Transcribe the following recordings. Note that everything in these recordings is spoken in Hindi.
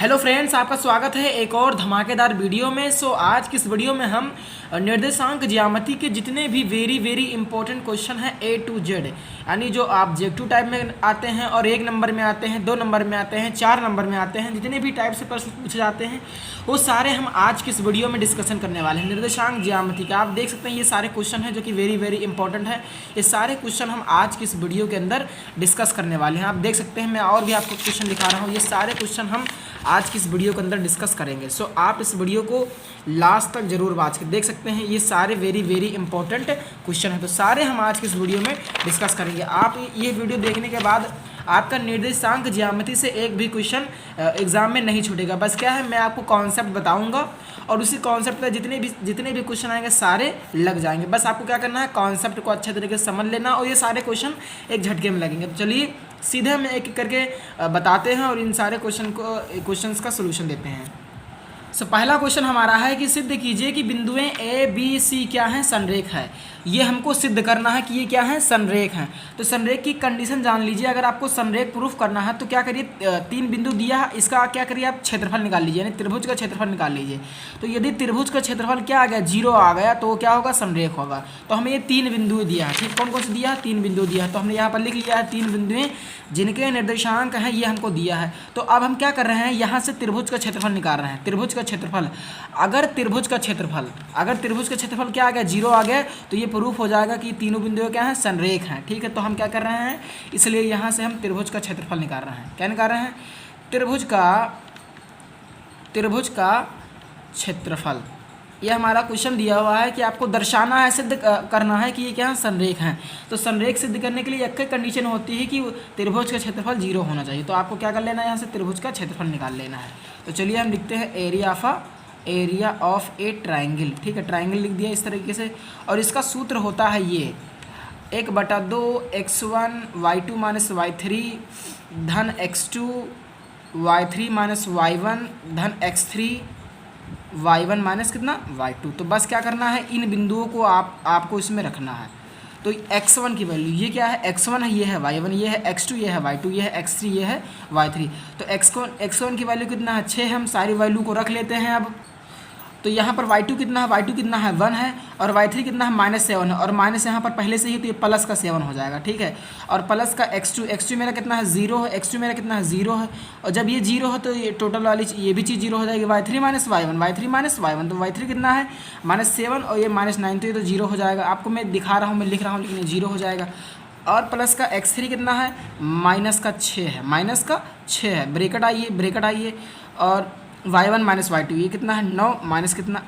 हेलो फ्रेंड्स, आपका स्वागत है एक और धमाकेदार वीडियो में। आज की इस वीडियो में हम निर्देशांक ज्यामिति के जितने भी वेरी इंपॉर्टेंट क्वेश्चन हैं A to Z, यानी जो ऑब्जेक्टिव टाइप में आते हैं और 1 नंबर में आते हैं, 2 नंबर में आते हैं, 4 नंबर में आते हैं, जितने भी टाइप से प्रश्न पूछे जाते हैं वो सारे हम आज की इस वीडियो में डिस्कशन करने वाले हैं। निर्देशांक ज्यामिति का आप देख सकते हैं ये सारे क्वेश्चन हैं जो कि वेरी इंपॉर्टेंट है। ये सारे क्वेश्चन हम आज की इस वीडियो के अंदर डिस्कस करने वाले हैं। आप देख सकते हैं मैं और भी आपको क्वेश्चन दिखा रहा हूँ। ये सारे क्वेश्चन हम आज की इस वीडियो के अंदर डिस्कस करेंगे। आप इस वीडियो को लास्ट तक जरूर वाच के देख सकते हैं। ये सारे वेरी इंपॉर्टेंट क्वेश्चन हैं, तो सारे हम आज की इस वीडियो में डिस्कस करेंगे। आप ये वीडियो देखने के बाद आपका निर्देशांक ज्यामिति से एक भी क्वेश्चन एग्जाम में नहीं छूटेगा। बस क्या है, मैं आपको कॉन्सेप्ट बताऊंगा और उसी कॉन्सेप्ट पर जितने भी क्वेश्चन आएंगे सारे लग जाएंगे। बस आपको क्या करना है, कॉन्सेप्ट को अच्छे तरीके से समझ लेना और ये सारे क्वेश्चन एक झटके में लगेंगे। तो चलिए सीधे हम एक एक करके बताते हैं और इन सारे क्वेश्चंस का सलूशन देते हैं। पहला क्वेश्चन हमारा है कि सिद्ध कीजिए कि बिंदुएं A, B, C क्या हैं, संरेख है। ये हमको सिद्ध करना है कि ये क्या है, संरेख हैं। तो संरेख की कंडीशन जान लीजिए। अगर आपको संरेख प्रूफ करना है तो क्या करिए, 3 बिंदु दिया है, इसका क्या करिए आप क्षेत्रफल निकाल लीजिए, यानी त्रिभुज का क्षेत्रफल निकाल लीजिए। तो यदि त्रिभुज का क्षेत्रफल क्या आ गया, 0 आ गया, तो क्या होगा, संरेख होगा। तो हमें ये 3 बिंदु दिया है, ठीक, कौन कौन से दिया है, 3 बिंदु दिया है। तो हमने यहाँ पर लिख लिया है 3 बिंदुएं जिनके निर्देशांक हैं, ये हमको दिया है। तो अब हम क्या कर रहे हैं, यहाँ से त्रिभुज का क्षेत्रफल निकाल रहे हैं। त्रिभुज का क्षेत्रफल, अगर त्रिभुज का क्षेत्रफल क्या आ गया, 0 आ गया, तो ये प्रूफ हो जाएगा कि तीनों बिंदुएं क्या हैं, संरेख हैं। ठीक है, तो हम क्या कर रहे हैं, इसलिए यहाँ से हम त्रिभुज का क्षेत्रफल निकाल रहे हैं। क्या निकाल रहे हैं, त्रिभुज का क्षेत्रफल। ये हमारा क्वेश्चन दिया हुआ है कि आपको दर्शाना है, सिद्ध करना है कि ये क्या है, संरेख हैं। तो संरेख सिद्ध करने के लिए एक कंडीशन होती है कि त्रिभुज का क्षेत्रफल 0 होना चाहिए। तो आपको क्या कर लेना है, यहाँ से त्रिभुज का क्षेत्रफल निकाल लेना है। तो चलिए हम लिखते हैं एरिया ऑफ ए ट्राइंगल। ठीक है, ट्राइंगल लिख दिया इस तरीके से। और इसका सूत्र होता है ये 1/2 x1 y2 माइनस y3 धन x2 y3 माइनस y1 धन x3 y1 माइनस कितना, y2। तो बस क्या करना है, इन बिंदुओं को आपको इसमें रखना है। तो x1 की वैल्यू ये क्या है, x1 है, ये है y1, ये है x2, ये है y2, ये है x3, ये है y3। तो x1 की वैल्यू कितना है, 6 है। हम सारी वैल्यू को रख लेते हैं अब। तो यहाँ पर y2 कितना है, 1 है, और y3 कितना है, -7 है, और माइनस यहाँ पर पहले से ही, तो ये प्लस का 7 हो जाएगा। ठीक है, और प्लस का x2 मेरा कितना है, 0 है, x2 मेरा कितना है, 0 है। और जब ये 0 है तो ये टोटल वाली ये भी चीज़ 0 हो जाएगी। y3 माइनस y1, तो y3 कितना है, -7, और ये -9, तो ये तो 0 हो जाएगा। आपको मैं दिखा रहा हूँ, मैं लिख रहा हूँ, लेकिन ये 0 हो जाएगा। और प्लस का x3 कितना है, -6 है, ब्रैकेट आइए, और y1 माइनस y2 ये कितना है, 9 माइनस कितना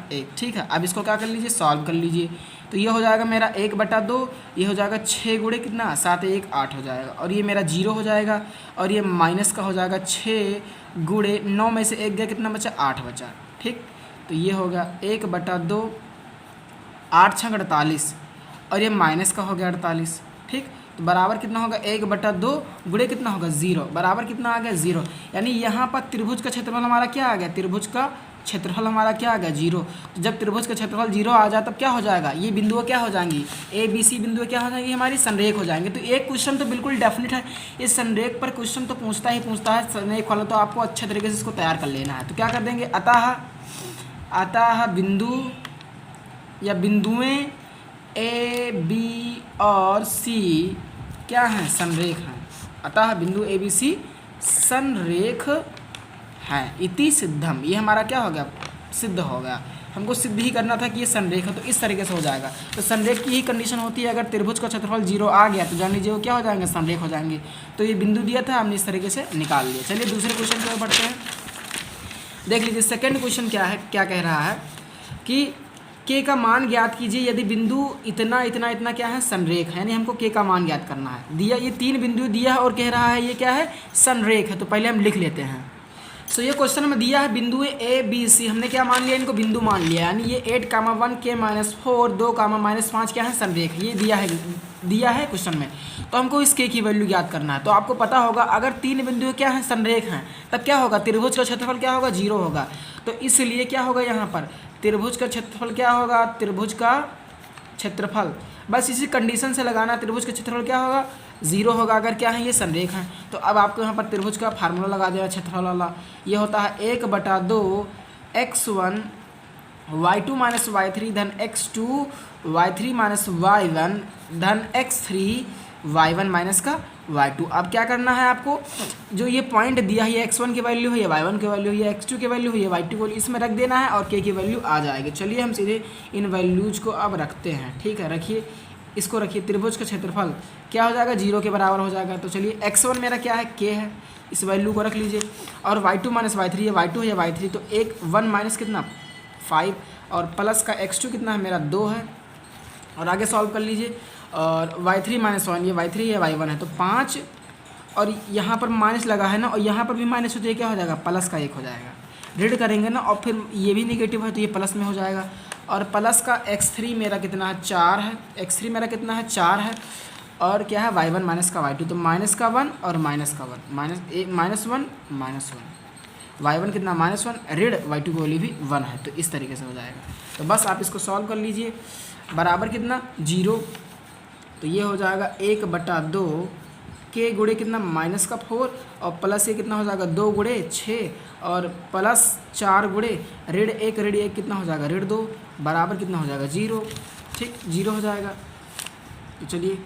1। ठीक है, अब इसको क्या कर लीजिए, सॉल्व कर लीजिए। तो ये हो जाएगा मेरा 1/2, ये हो जाएगा 6 गुणे कितना, 7 1 8 हो जाएगा, और ये मेरा 0 हो जाएगा, और ये माइनस का हो जाएगा 6 गुणे 9 में से 1 गया, कितना बचा, 8 बचा। ठीक, तो ये हो गया 1/2, 8 6 48, और ये माइनस का हो गया 48। ठीक, तो बराबर कितना होगा, 1/2 गुणे कितना होगा, 0, बराबर कितना आ गया, 0। यानी यहाँ पर त्रिभुज का क्षेत्रफल हमारा क्या आ गया, त्रिभुज का क्षेत्रफल हमारा क्या आ गया, 0। तो जब त्रिभुज का क्षेत्रफल 0 आ जाए तब क्या हो जाएगा, ये बिंदुएं क्या हो जाएंगी, A B C बिंदुएं क्या हो जाएंगी, हमारी संरेख हो जाएंगे। तो एक क्वेश्चन तो बिल्कुल डेफिनेट है, इस संरेख पर क्वेश्चन तो पूछता है, संरेख वाला, तो आपको अच्छे तरीके से इसको तैयार कर लेना है। तो क्या कर देंगे, अतः बिंदु या बिंदुएँ A B और C क्या हैं, संरेख हैं। अतः बिंदु A B C संरेख हैं, इति सिद्धम। ये हमारा क्या हो गया, सिद्ध हो गया। हमको सिद्ध ही करना था कि ये संरेख है, तो इस तरीके से हो जाएगा। तो संरेख की ही कंडीशन होती है, अगर त्रिभुज का क्षेत्रफल 0 आ गया तो जान लीजिए वो क्या हो जाएंगे, संरेख हो जाएंगे। तो ये बिंदु दिया था, हमने इस तरीके से निकाल लिया। चलिए दूसरे क्वेश्चन की ओर बढ़ते हैं। देख लीजिए सेकेंड क्वेश्चन क्या है, क्या कह रहा है कि k का मान ज्ञात कीजिए यदि बिंदु इतना क्या है, संरेख है। यानी हमको k का मान ज्ञात करना है। दिया ये 3 बिंदु दिया है और कह रहा है ये क्या है, संरेख है। तो पहले हम लिख लेते हैं। ये क्वेश्चन में दिया है बिंदु A B C, हमने क्या मान लिया, इनको बिंदु मान लिया। यानी ये 8,1 K -4 2, -5 क्या है, संरेख। ये दिया है क्वेश्चन में। तो हमको इस k की वैल्यू ज्ञात करना है। तो आपको पता होगा अगर 3 बिंदु क्या हैं, संरेख हैं, तब क्या होगा, त्रिभुज का क्षेत्रफल क्या होगा, 0 होगा। तो इसलिए क्या होगा, यहाँ पर त्रिभुज का क्षेत्रफल क्या होगा, बस इसी कंडीशन से लगाना, त्रिभुज का क्षेत्रफल क्या होगा, 0 होगा अगर क्या है ये संरेख है। तो अब आपको यहाँ पर त्रिभुज का फार्मूला लगा देना क्षेत्रफल वाला। ये होता है 1/2 x1 y2 माइनस y3 धन x2 y3 माइनस y1 धन x3 y1 माइनस का y2। अब क्या करना है आपको, जो ये पॉइंट दिया है, ये x1 की वैल्यू है, ये y1 की वैल्यू है, ये x2 की वैल्यू है, ये y2 की वैल्यू, इसमें रख देना है और k की वैल्यू आ जाएगी। चलिए हम सीधे इन वैल्यूज को अब रखते हैं। ठीक है, रखिए, इसको रखिए। त्रिभुज का क्षेत्रफल क्या हो जाएगा, 0 के बराबर हो जाएगा। तो चलिए x1 मेरा क्या है, k है, इस वैल्यू को रख लीजिए। और y2 माइनस y3 है, y2 है y3, तो 1 माइनस कितना 5, और प्लस का x2 कितना है मेरा 2 है, और आगे सॉल्व कर लीजिए। और y3 माइनस 1, ये y3 है y1 है, तो 5, और यहाँ पर माइनस लगा है ना, और यहाँ पर भी माइनस हो जाए, क्या हो जाएगा, प्लस का 1 हो जाएगा। ऋण करेंगे ना, और फिर ये भी निगेटिव है तो ये प्लस में हो जाएगा। और प्लस का x3 मेरा कितना है, 4 है, x3 मेरा कितना है, 4 है, और क्या है y1 माइनस का y2, तो माइनस का 1 और माइनस का 1, माइनस 1 माइनस 1, y1 कितना -1, ऋण y2 की वैल्यू भी 1 है। तो इस तरीके से हो जाएगा। तो बस आप इसको सॉल्व कर लीजिए, बराबर कितना 0, तो ये हो जाएगा 1/2 k गुणे कितना -4, और प्लस ये कितना हो जाएगा 2 गुणे 6, और प्लस 4 गुणे ऋण 1 कितना हो जाएगा, ऋण 2, बराबर कितना हो जाएगा 0। ठीक, 0 हो जाएगा। तो चलिए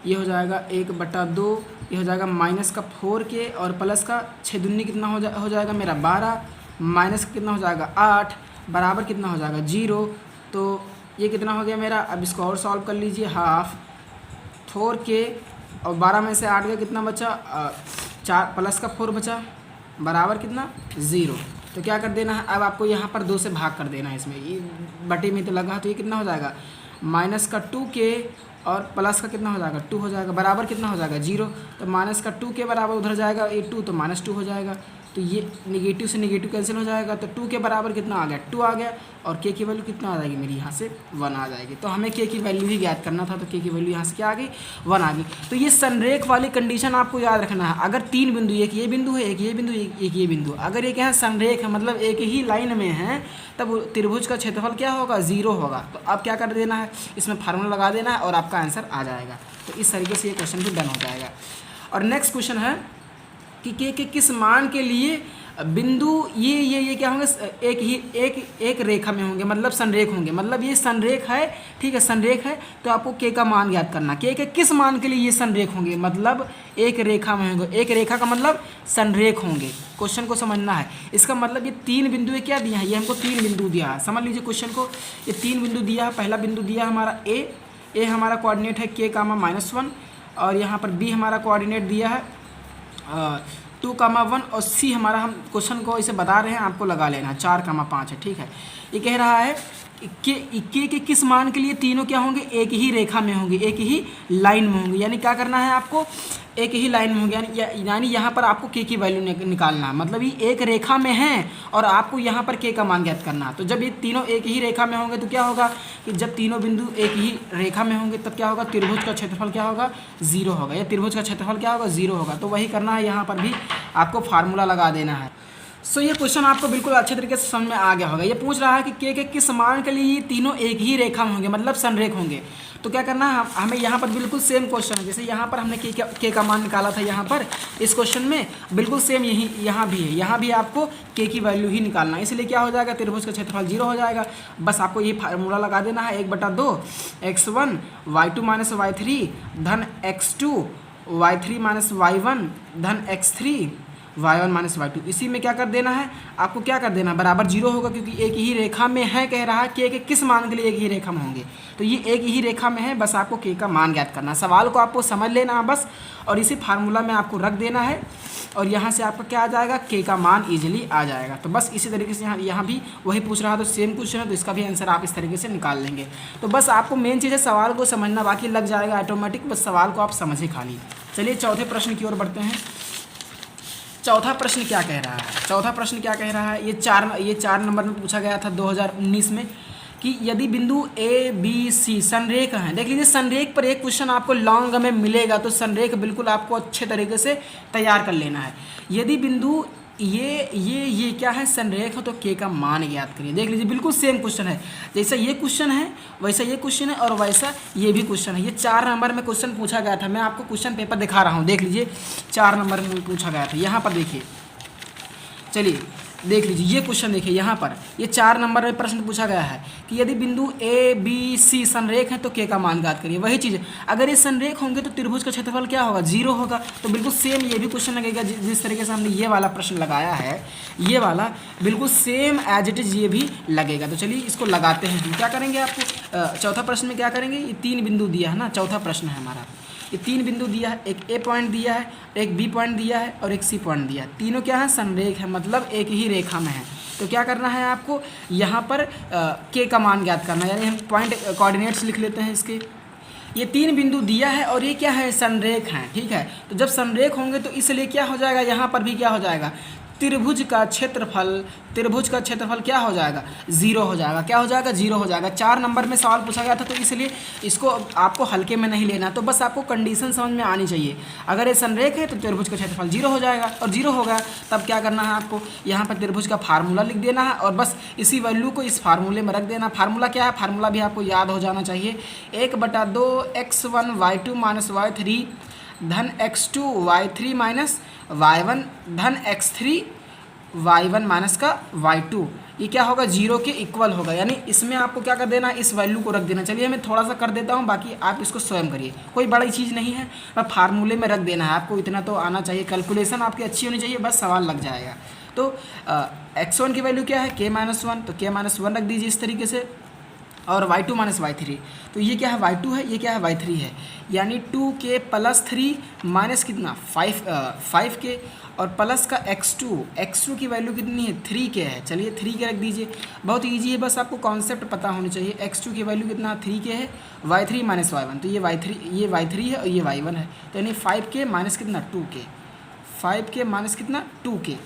ये हो जाएगा 1/2, ये हो जाएगा -4k, और प्लस का 6 दूनी कितना हो जाएगा मेरा 12, माइनस कितना हो जाएगा 8, बराबर कितना हो जाएगा 0। तो ये कितना हो गया मेरा, अब इसको और सॉल्व कर लीजिए। हाफ 4k, और 12 में से 8 का कितना बचा, 4 प्लस का 4 बचा, बराबर कितना 0। तो क्या कर देना है, अब आपको यहाँ पर 2 से भाग कर देना है। इसमें ये बटे में तो लगा, तो ये कितना हो जाएगा माइनस का 2k, और प्लस का कितना हो जाएगा 2 हो जाएगा, बराबर कितना हो जाएगा 0। तो माइनस का 2 के बराबर उधर जाएगा, ये 2 तो -2 हो जाएगा। तो ये निगेटिव से निगेटिव कैंसिल हो जाएगा, तो 2 के बराबर कितना आ गया, 2 आ गया, और k की वैल्यू कितना आ जाएगी मेरी, यहाँ से 1 आ जाएगी। तो हमें k की वैल्यू ही ज्ञात करना था, तो k की वैल्यू यहाँ से क्या आ गई, 1 आ गई। तो ये संरेख वाली कंडीशन आपको याद रखना है। अगर 3 बिंदु, एक ये बिंदु है, एक ये बिंदु, एक ये बिंदु, अगर ये क्या है संरेख है, मतलब एक ही लाइन में है, तब त्रिभुज का क्षेत्रफल क्या होगा, 0 होगा। तो अब क्या कर देना है, इसमें फार्मूला लगा देना है और आपका आंसर आ जाएगा। तो इस तरीके से ये क्वेश्चन भी डन हो जाएगा। और नेक्स्ट क्वेश्चन है कि k के किस मान के लिए बिंदु ये क्या होंगे, एक रेखा में होंगे, मतलब संरेख होंगे। मतलब ये संरेख है, ठीक है, संरेख है, तो आपको k का मान ज्ञात करना। k के किस मान के लिए ये संरेख होंगे, मतलब एक रेखा में होंगे। एक रेखा का मतलब संरेख होंगे। क्वेश्चन को समझना है। इसका मतलब ये 3 बिंदु क्या दिया है, ये हमको 3 बिंदु दिया है। समझ लीजिए क्वेश्चन को, ये 3 बिंदु दिया है। पहला बिंदु दिया हमारा ए हमारा कोऑर्डिनेट है k, -1, और यहाँ पर b हमारा कोऑर्डिनेट दिया है 2, 1, और सी हमारा, हम क्वेश्चन को इसे बता रहे हैं, आपको लगा लेना है 4, 5 है। ठीक है, ये कह रहा है के किस मान के लिए तीनों क्या होंगे, एक ही रेखा में होंगे, एक ही लाइन में होंगे। यानी क्या करना है आपको, एक ही लाइन में होंगे, यानी यहाँ पर आपको के की वैल्यू निकालना है। मतलब ये एक रेखा में हैं और आपको यहाँ पर के का मान ज्ञात करना है। तो जब ये तीनों एक ही रेखा में होंगे तो क्या होगा कि जब तीनों बिंदु एक ही रेखा में होंगे तब क्या होगा, त्रिभुज का क्षेत्रफल क्या होगा, 0 होगा। या त्रिभुज का क्षेत्रफल क्या होगा, 0 होगा। तो वही करना है, यहाँ पर भी आपको फार्मूला लगा देना है। सो ये क्वेश्चन आपको बिल्कुल अच्छे तरीके से समझ में आ गया होगा। ये पूछ रहा है कि के किस मान के लिए ये तीनों एक ही रेखा में होंगे, मतलब संरेख होंगे। तो क्या करना है, हमें यहाँ पर बिल्कुल सेम क्वेश्चन है, जैसे यहाँ पर हमने के का मान निकाला था, यहाँ पर इस क्वेश्चन में बिल्कुल सेम यही यहाँ भी है। यहाँ भी आपको के की वैल्यू ही निकालना है, इसलिए क्या हो जाएगा, त्रिभुज का क्षेत्रफल 0 हो जाएगा। बस आपको ये फार्मूला लगा देना है, 1/2 x1 y2 माइनस y3 धन x2 y3 माइनस y1 धन x3 y1 माइनस y2। इसी में क्या कर देना है, आपको क्या कर देना है, बराबर 0 होगा, क्योंकि एक ही रेखा में है। कह रहा है के किस मान के लिए एक ही रेखा में होंगे, तो ये एक ही रेखा में है। बस आपको के का मान ज्ञात करना है। सवाल को आपको समझ लेना है बस, और इसी फार्मूला में आपको रख देना है, और यहाँ से आपका क्या आ जाएगा, के का मान ईजिली आ जाएगा। तो बस इसी तरीके से यहाँ भी वही पूछ रहा है, तो सेम क्वेश्चन है, तो इसका भी आंसर आप इस तरीके से निकाल लेंगे। तो बस आपको मेन चीज़ है सवाल को समझना, बाकी लग जाएगा ऑटोमेटिक। बस सवाल को आप समझे खाली। चलिए चौथे प्रश्न की ओर बढ़ते हैं। चौथा प्रश्न क्या कह रहा है, चौथा प्रश्न क्या कह रहा है, ये 4 नंबर में पूछा गया था 2019 में, कि यदि बिंदु ए बी सी संरेख हैं। देख लीजिए, संरेख पर एक क्वेश्चन आपको लॉन्ग में मिलेगा, तो संरेख बिल्कुल आपको अच्छे तरीके से तैयार कर लेना है। यदि बिंदु ये क्या है, संरेख है, तो के का मान ज्ञात करिए। देख लीजिए बिल्कुल सेम क्वेश्चन है, जैसा ये क्वेश्चन है वैसा ये क्वेश्चन है और वैसा ये भी क्वेश्चन है। ये 4 नंबर में क्वेश्चन पूछा गया था, मैं आपको क्वेश्चन पेपर दिखा रहा हूँ, देख लीजिए 4 नंबर में पूछा गया था। यहाँ पर देखिए, चलिए देख लीजिए ये क्वेश्चन देखिए, यहाँ पर ये 4 नंबर में प्रश्न पूछा गया है कि यदि बिंदु ए बी सी संरेख है तो के का मान ज्ञात करिए। वही चीज़, अगर ये संरेख होंगे तो त्रिभुज का क्षेत्रफल क्या होगा, 0 होगा। तो बिल्कुल सेम ये भी क्वेश्चन लगेगा, जिस तरीके से हमने ये वाला प्रश्न लगाया है, ये वाला बिल्कुल सेम एज इट इज़ ये भी लगेगा। तो चलिए इसको लगाते हैं। क्या करेंगे, आपको चौथा प्रश्न में क्या करेंगे, ये 3 बिंदु दिया है ना, चौथा प्रश्न है हमारा, ये 3 बिंदु दिया है, एक ए पॉइंट दिया है, एक बी पॉइंट दिया है और एक सी पॉइंट दिया है। तीनों क्या है, संरेख है, मतलब एक ही रेखा में है। तो क्या करना है आपको, यहाँ पर के का मान ज्ञात करना है, यानी हम पॉइंट कोऑर्डिनेट्स लिख लेते हैं इसके। ये 3 बिंदु दिया है और ये क्या है, संरेख हैं, ठीक है। तो जब संरेख होंगे तो इसलिए क्या हो जाएगा, यहाँ पर भी क्या हो जाएगा, त्रिभुज का क्षेत्रफल क्या हो जाएगा, 0 हो जाएगा। क्या हो जाएगा, 0 हो जाएगा। 4 नंबर में सवाल पूछा गया था, तो इसलिए इसको आपको हल्के में नहीं लेना। तो बस आपको कंडीशन समझ में आनी चाहिए, अगर ये संरेख है तो त्रिभुज का क्षेत्रफल 0 हो जाएगा, और 0 होगा तब क्या करना है आपको, यहाँ पर त्रिभुज का फार्मूला लिख देना है और बस इसी वैल्यू को इस फार्मूले में रख देना। फार्मूला क्या है, फार्मूला भी आपको याद हो जाना चाहिए, 1/2 x1 y2 माइनस y3 धन x2 y3 माइनस y1 धन x3 y1 माइनस का y2, ये क्या होगा, 0 के इक्वल होगा। यानी इसमें आपको क्या कर देना, इस वैल्यू को रख देना। चलिए मैं थोड़ा सा कर देता हूँ, बाकी आप इसको स्वयं करिए, कोई बड़ी चीज़ नहीं है, बस फार्मूले में रख देना है आपको, इतना तो आना चाहिए, कैलकुलेशन आपकी अच्छी होनी चाहिए, बस सवाल लग जाएगा। तो x1 की वैल्यू क्या है, k-1, तो k-1 रख दीजिए इस तरीके से, और y2 माइनस y3, तो ये क्या है, y2 है, ये क्या है, y3 है, यानी 2k + 3 माइनस कितना 5k और प्लस का x2 की वैल्यू कितनी है, 3k है। चलिए 3k रख दीजिए, बहुत इजी है, बस आपको कॉन्सेप्ट पता होनी चाहिए। x2 की वैल्यू कितना, 3k है, y3 माइनस y1, तो ये y3 है और ये y1 है, तो यानी 5k माइनस कितना 2k, 5k माइनस कितना 2k,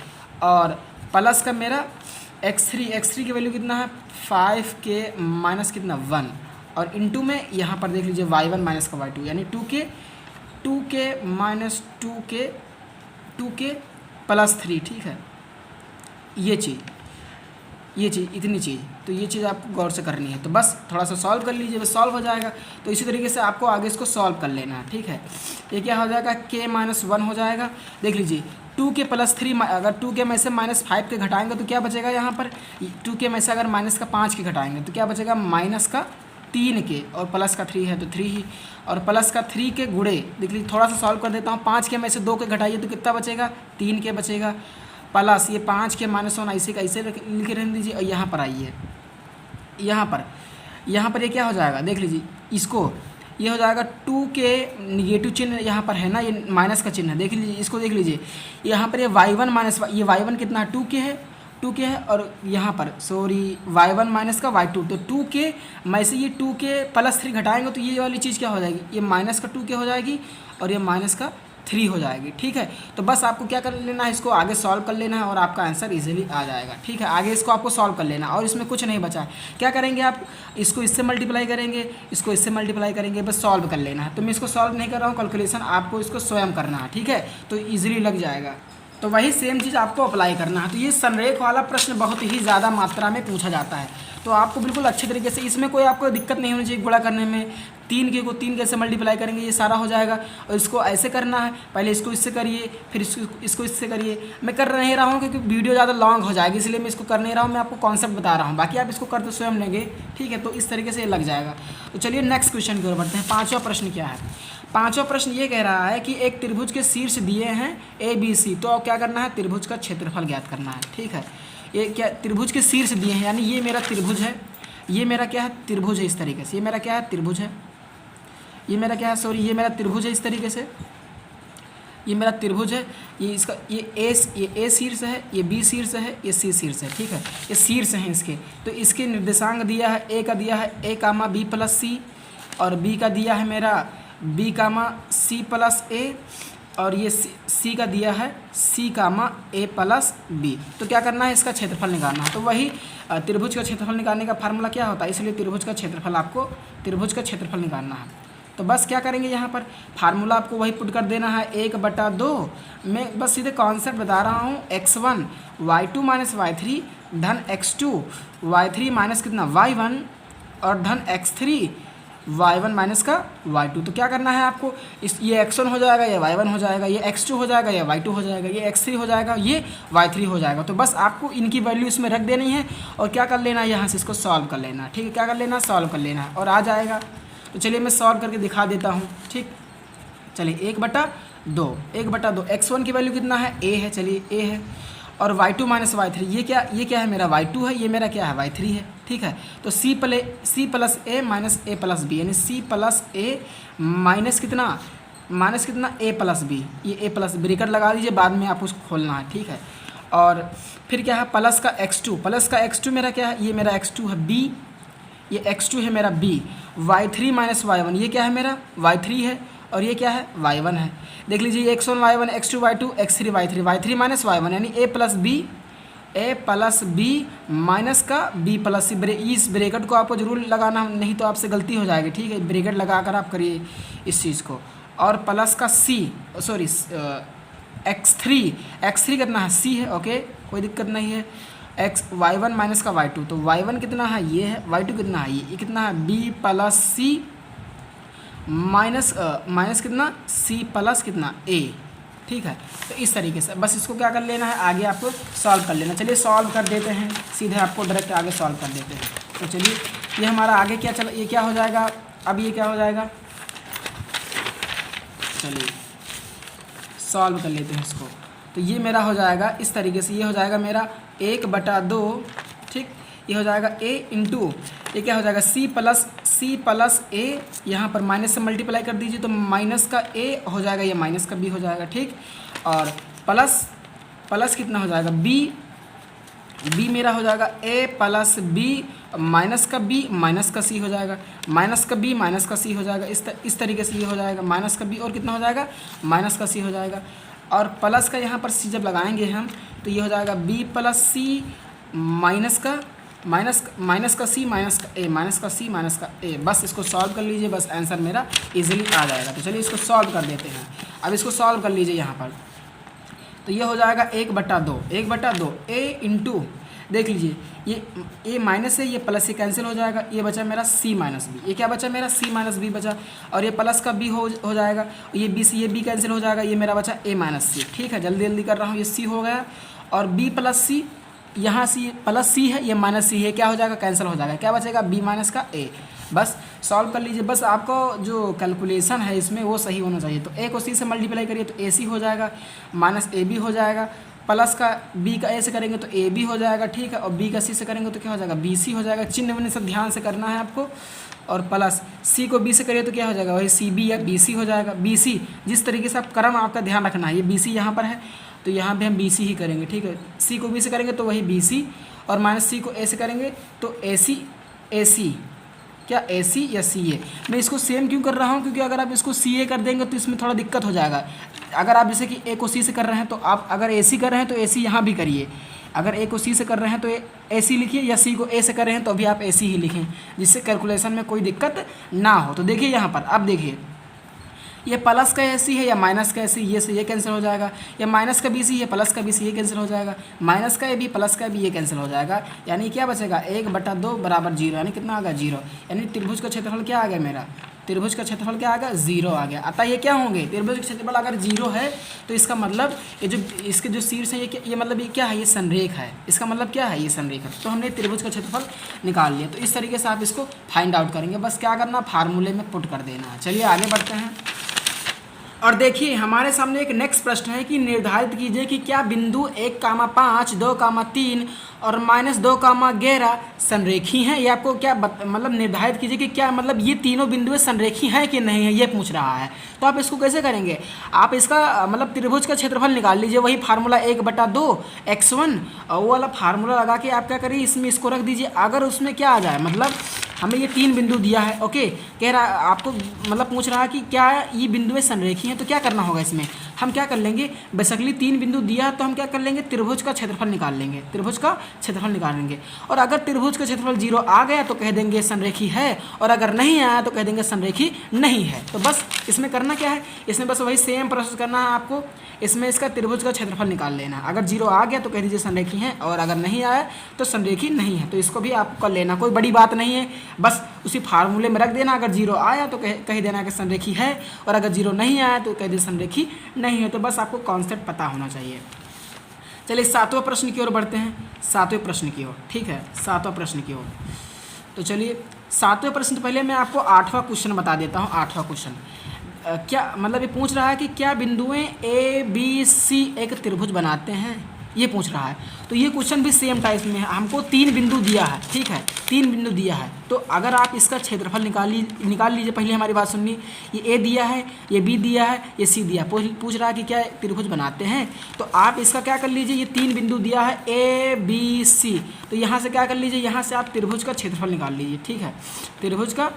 और प्लस का मेरा x3 की वैल्यू कितना है, 5k माइनस कितना 1, और इनटू में यहाँ पर देख लीजिए y1 माइनस का y2, यानी 2k माइनस 2k + 3, ठीक है। ये चीज़ इतनी चीज़, तो ये चीज़ आपको गौर से करनी है। तो बस थोड़ा सा सॉल्व कर लीजिए, बस सॉल्व हो जाएगा। तो इसी तरीके से आपको आगे इसको सॉल्व कर लेना है, ठीक है। ये क्या हो जाएगा, k-1 हो जाएगा। देख लीजिए 2k + 3, अगर 2k में से -5 के घटाएंगे तो क्या बचेगा, यहाँ पर 2k में से अगर -5 के घटाएंगे तो क्या बचेगा, -3k, और प्लस का 3 है तो 3 ही, और प्लस का 3 के गुणे, देख लीजिए थोड़ा सा सॉल्व कर देता हूँ, 5k में से 2 के घटाइए तो कितना बचेगा, 3k बचेगा, प्लस ये 5k माइनस 1 ऐसे का ऐसे लिख के रहने दीजिए। और यहाँ पर आइए, यहाँ पर ये क्या हो जाएगा, देख लीजिए इसको, ये हो जाएगा 2k, निगेटिव चिन्ह यहाँ पर है ना, ये माइनस का चिन्ह है, देख लीजिए इसको, देख लीजिए यहाँ पर ये y1 माइनस, ये y1 कितना है, 2k है, और यहाँ पर y1 माइनस का y2, तो 2k में से ये 2k + 3 घटाएंगे तो ये वाली चीज़ क्या हो जाएगी, ये माइनस का 2k हो जाएगी और ये माइनस का 3 हो जाएगी, ठीक है। तो बस आपको क्या कर लेना है, इसको आगे सॉल्व कर लेना है और आपका आंसर इजीली आ जाएगा, ठीक है। आगे इसको आपको सॉल्व कर लेना और इसमें कुछ नहीं बचा है। क्या करेंगे आप, इसको इससे मल्टीप्लाई करेंगे, इसको इससे मल्टीप्लाई करेंगे, बस सॉल्व कर लेना है। तो मैं इसको सॉल्व नहीं कर रहा हूँ, कैलकुलेशन आपको इसको स्वयं करना है, ठीक है, तो ईजिली लग जाएगा। तो वही सेम चीज़ आपको अप्लाई करना है। तो ये संरेख वाला प्रश्न बहुत ही ज़्यादा मात्रा में पूछा जाता है, तो आपको बिल्कुल अच्छे तरीके से, इसमें कोई आपको दिक्कत नहीं होनी चाहिए गुणा करने में। 3k को 3k से मल्टीप्लाई करेंगे, ये सारा हो जाएगा। और इसको ऐसे करना है, पहले इसको इससे करिए, फिर इसको इससे करिए। मैं कर नहीं रहा हूँ क्योंकि वीडियो ज़्यादा लॉन्ग हो जाएगी, इसलिए मैं इसको कर नहीं रहा हूँ, मैं आपको कॉन्सेप्ट बता रहा हूँ, बाकी आप इसको कर तो स्वयं लेंगे, ठीक है। तो इस तरीके से ये लग जाएगा। तो चलिए नेक्स्ट क्वेश्चन की ओर बढ़ते हैं। 5वां प्रश्न क्या है, 5वां प्रश्न ये कह रहा है कि एक त्रिभुज के शीर्ष दिए हैं ABC, तो अब क्या करना है, त्रिभुज का क्षेत्रफल ज्ञात करना है, ठीक है। ये क्या, त्रिभुज के शीर्ष दिए हैं, यानी ये मेरा त्रिभुज है, ये मेरा क्या है, त्रिभुज है इस तरीके से, ये मेरा क्या है, त्रिभुज है, ये मेरा क्या है, सॉरी ये मेरा त्रिभुज है इस तरीके से, ये मेरा त्रिभुज है, ये इसका ये A शीर्ष है, ये B शीर्ष है, ये C शीर्ष है, ठीक है। ये शीर्ष हैं इसके, तो इसके निर्देशांक दिया है, A का दिया है A, B + C, और B का दिया है मेरा B, C + A, और ये C का दिया है C, A + B। तो क्या करना है, इसका क्षेत्रफल निकालना है। तो वही त्रिभुज का क्षेत्रफल निकालने का फार्मूला क्या होता है, इसलिए त्रिभुज का क्षेत्रफल निकालना है। तो बस क्या करेंगे यहाँ पर फार्मूला आपको वही पुट कर देना है 1/2 मैं बस सीधे कॉन्सेप्ट बता रहा हूँ x1 y2 माइनस y3 धन x2 y3 माइनस कितना y1 और धन x3 y1 माइनस का y2। तो क्या करना है आपको ये x1 हो जाएगा, ये y1 हो जाएगा, ये x2 हो जाएगा, ये y2 हो जाएगा, ये x3 हो जाएगा, ये y3 हो जाएगा। तो बस आपको इनकी वैल्यू इसमें रख देनी है और क्या कर लेना है यहाँ से इसको सॉल्व कर लेना है। ठीक है, क्या कर लेना है सॉल्व कर लेना है और आ जाएगा। तो चलिए मैं सॉल्व करके दिखा देता हूँ। ठीक, चलिए 1/2 x1 की वैल्यू कितना है a है, चलिए a है, और y2 माइनस y3 ये क्या है मेरा y2 है, ये मेरा क्या है y3 है। ठीक है, तो c plus a minus a plus b यानी c प्लस a माइनस कितना a प्लस b, ये a प्लस ब्रैकेट लगा दीजिए, बाद में आप उसको खोलना है। ठीक है, और फिर क्या है प्लस का x2 मेरा क्या है, ये मेरा x2 है b, ये x2 है मेरा b, y3 माइनस y1 ये क्या है मेरा y3 है और ये क्या है y1 है। देख लीजिए ये x1 y1 x2 y2 x3 y3 minus y1 यानी a प्लस b माइनस का b प्लस c। इस ब्रैकेट को आपको जरूर लगाना, नहीं तो आपसे गलती हो जाएगी। ठीक है, ब्रैकेट लगा कर आप करिए इस चीज़ को, और प्लस का x3 कितना है c है, ओके कोई दिक्कत नहीं है, y1 माइनस का y2, तो y1 कितना है ये है, y2 कितना है ये कितना है b प्लस c माइनस कितना c प्लस कितना a। ठीक है, तो इस तरीके से बस इसको क्या कर लेना है आगे आपको सॉल्व कर लेना। चलिए सॉल्व कर देते हैं, सीधे आपको डायरेक्ट आगे सॉल्व कर देते हैं। तो चलिए ये हमारा आगे क्या चला, ये क्या हो जाएगा, अब ये क्या हो जाएगा, चलिए सॉल्व कर लेते हैं इसको। तो ये मेरा हो जाएगा इस तरीके से, ये हो जाएगा मेरा 1/2। ठीक, ये हो जाएगा a इंटू ये क्या हो जाएगा c प्लस a, यहाँ पर माइनस से मल्टीप्लाई कर दीजिए तो माइनस का a हो जाएगा, ये माइनस का b हो जाएगा। ठीक, और प्लस कितना हो जाएगा b मेरा हो जाएगा a प्लस b माइनस का b माइनस का c हो जाएगा, माइनस का b माइनस का c हो जाएगा। इस तरीके से ये हो जाएगा माइनस का b और कितना हो जाएगा माइनस का c हो जाएगा, और प्लस का यहाँ पर c जब लगाएंगे हम तो ये हो जाएगा b प्लस c माइनस का c माइनस का a माइनस का c माइनस का a। बस इसको सॉल्व कर लीजिए, बस आंसर मेरा इजीली आ जाएगा। तो चलिए इसको सॉल्व कर देते हैं। अब इसको सॉल्व कर लीजिए यहाँ पर, तो ये हो जाएगा 1/2 a इंटू, देख लीजिए ये a माइनस है, ये प्लस से कैंसिल हो जाएगा, ये बचा मेरा c माइनस b, ये क्या बचा मेरा c माइनस b बचा, और ये प्लस का b हो जाएगा, ये b से ये b कैंसिल हो जाएगा, ये मेरा बचा a माइनस c। ठीक है, जल्दी कर रहा हूँ, ये c हो गया, और b प्लस c यहाँ से प्लस c है, ये माइनस c है, क्या हो जाएगा कैंसिल हो जाएगा, क्या बचेगा b माइनस का a। बस सॉल्व कर लीजिए, बस आपको जो कैलकुलेशन है इसमें वो सही होना चाहिए। तो a को c से मल्टीप्लाई करिए तो ac हो जाएगा, माइनस ab हो जाएगा, प्लस का b का a से करेंगे तो ab हो जाएगा। ठीक है, और b का c से करेंगे तो क्या हो जाएगा bc हो जाएगा। चिन्ह विन्ह सब ध्यान से करना है आपको, और प्लस c को b से करिए तो क्या हो जाएगा वही cb या bc हो जाएगा। bc जिस तरीके से आप क्रम आपका ध्यान रखना है, ये bc यहाँ पर है तो यहाँ पे हम BC ही करेंगे। ठीक है, C को B से करेंगे तो वही BC, और माइनस C को A से करेंगे तो AC क्या AC या CA। मैं इसको सेम क्यों कर रहा हूँ, क्योंकि अगर आप इसको CA कर देंगे तो इसमें थोड़ा दिक्कत हो जाएगा। अगर आप जैसे कि A को C से कर रहे हैं तो आप अगर AC कर रहे हैं तो AC यहाँ भी करिए, अगर A को C से कर रहे हैं तो AC लिखिए, या C को A से कर रहे हैं तो अभी आप AC ही लिखें, जिससे कैलकुलेशन में कोई दिक्कत ना हो। तो देखिए यहाँ पर अब देखिए ये प्लस का AC है या माइनस का AC, ये से ये कैंसिल हो जाएगा, या माइनस का BC है प्लस का BC ये कैंसिल हो जाएगा, माइनस का AB प्लस का B ये कैंसिल हो जाएगा, यानी क्या बचेगा 1/2 बराबर 0, यानी कितना आ गया 0। यानी त्रिभुज का क्षेत्रफल क्या आ गया मेरा, त्रिभुज का क्षेत्रफल क्या आ गया 0 आ गया। अतः ये क्या होंगे, त्रिभुज का क्षेत्रफल अगर 0 है तो इसका मतलब ये जो इसके जो शीर्ष है ये मतलब ये क्या है, ये संरेख है, इसका मतलब क्या है ये संरेख है। तो हमने त्रिभुज का क्षेत्रफल निकाल लिया। तो इस तरीके से आप इसको फाइंड आउट करेंगे, बस क्या करना फार्मूले में पुट कर देना है। चलिए आगे बढ़ते हैं, और देखिए हमारे सामने एक नेक्स्ट प्रश्न है कि निर्धारित कीजिए कि क्या बिंदु 1,5, 2,3 और -2,11 संरेखी हैं। ये आपको क्या मतलब निर्धारित कीजिए कि क्या मतलब ये तीनों बिंदुएं संरेखी हैं कि नहीं है, ये पूछ रहा है। तो आप इसको कैसे करेंगे, आप इसका मतलब त्रिभुज का क्षेत्रफल निकाल लीजिए, वही फार्मूला 1/2 x1, और वो वाला फार्मूला लगा के आप क्या करिए इसमें इसको रख दीजिए। अगर उसमें क्या आ जाए, मतलब हमें ये 3 बिंदु दिया है, ओके, कह रहा आपको मतलब पूछ रहा है कि क्या ये बिंदुएं संरेखी हैं, तो क्या करना होगा इसमें, हम क्या कर लेंगे, बेसिकली 3 बिंदु दिया तो हम क्या कर लेंगे, त्रिभुज का क्षेत्रफल निकाल लेंगे, त्रिभुज का क्षेत्रफल निकाल लेंगे। और अगर त्रिभुज का क्षेत्रफल 0 आ गया तो कह देंगे संरेखी है, और अगर नहीं आया तो कह देंगे संरेखी नहीं है। तो बस इसमें करना क्या है, इसमें बस वही सेम प्रोसेस करना है आपको। इसमें इसका त्रिभुज का क्षेत्रफल निकाल लेना है। अगर 0 आ गया तो कह दीजिए संरेखी है, और अगर नहीं आया तो संरेखी नहीं है। तो इसको भी आपको कर लेना, कोई बड़ी बात नहीं है, बस उसी फार्मूले में रख देना। अगर 0 आया तो कह देना कि संरेखी है, और अगर 0 नहीं आया तो कह दे संरेखी नहीं है। तो बस आपको कॉन्सेप्ट पता होना चाहिए। चलिए 7वां प्रश्न की ओर बढ़ते हैं, 7वें प्रश्न की ओर। ठीक है, 7वां प्रश्न की ओर। तो चलिए 7वें प्रश्न से पहले मैं आपको 8वां क्वेश्चन बता देता हूँ। 8वां क्वेश्चन क्या मतलब, ये पूछ रहा है कि क्या बिंदुएं ए बी सी एक त्रिभुज बनाते हैं, ये पूछ रहा है। तो ये क्वेश्चन भी सेम टाइप में है। हमको 3 बिंदु दिया है, ठीक है, 3 बिंदु दिया है। तो अगर आप इसका क्षेत्रफल निकाल लीजिए। पहले हमारी बात सुनिए, ये ए दिया है, ये बी दिया है, ये सी दिया है। पूछ रहा है कि क्या त्रिभुज बनाते हैं। तो आप इसका क्या कर लीजिए, ये 3 बिंदु दिया है ए बी सी, तो यहाँ से क्या कर लीजिए, यहाँ से आप त्रिभुज का क्षेत्रफल निकाल लीजिए। ठीक है, त्रिभुज का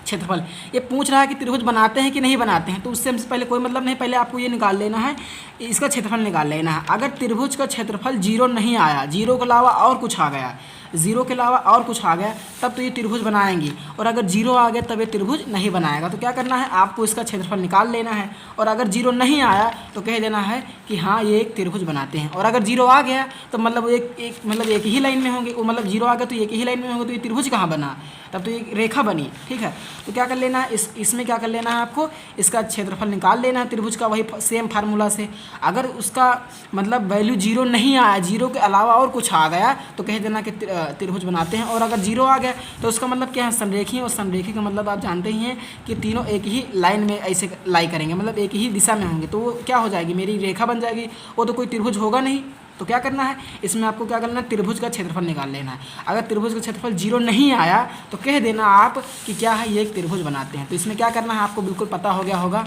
क्षेत्रफल। ये पूछ रहा है कि त्रिभुज बनाते हैं कि नहीं बनाते हैं, तो उससे हमसे पहले कोई मतलब नहीं, पहले आपको ये निकाल लेना है, इसका क्षेत्रफल निकाल लेना है। अगर त्रिभुज का क्षेत्रफल 0 नहीं आया, 0 के अलावा और कुछ आ गया, 0 के अलावा और कुछ आ गया, तब तो ये त्रिभुज बनाएंगी। और अगर 0 आ गया तब ये त्रिभुज नहीं बनाएगा। तो क्या करना है, आपको इसका क्षेत्रफल निकाल लेना है। और अगर 0 नहीं आया तो कह देना है कि हाँ ये एक त्रिभुज बनाते हैं। और अगर 0 आ गया तो मतलब एक ही लाइन में होंगे, वो मतलब 0 आ गया तो एक ही लाइन में होंगे, तो ये त्रिभुज कहाँ बना, तब तो ये रेखा बनी। ठीक है, तो क्या कर लेना है, इसमें क्या कर लेना है, आपको इसका क्षेत्रफल निकाल लेना है त्रिभुज का, वही सेम फार्मूला से। अगर उसका मतलब वैल्यू 0 नहीं आया, 0 के अलावा और कुछ आ गया, तो कह देना कि त्रिभुज बनाते हैं। और अगर 0 आ गया तो उसका मतलब क्या है, संरेखी है। और संरेखी का मतलब आप जानते ही हैं कि तीनों एक ही लाइन में ऐसे लाई करेंगे, मतलब एक ही दिशा में होंगे, तो वो क्या हो जाएगी, मेरी रेखा बन जाएगी, वो तो कोई त्रिभुज होगा नहीं। तो क्या करना है, इसमें आपको क्या करना है, त्रिभुज का क्षेत्रफल निकाल लेना है। अगर त्रिभुज का क्षेत्रफल 0 नहीं आया तो कह देना आप कि क्या है, ये एक त्रिभुज बनाते हैं। तो इसमें क्या करना है, आपको बिल्कुल पता हो गया होगा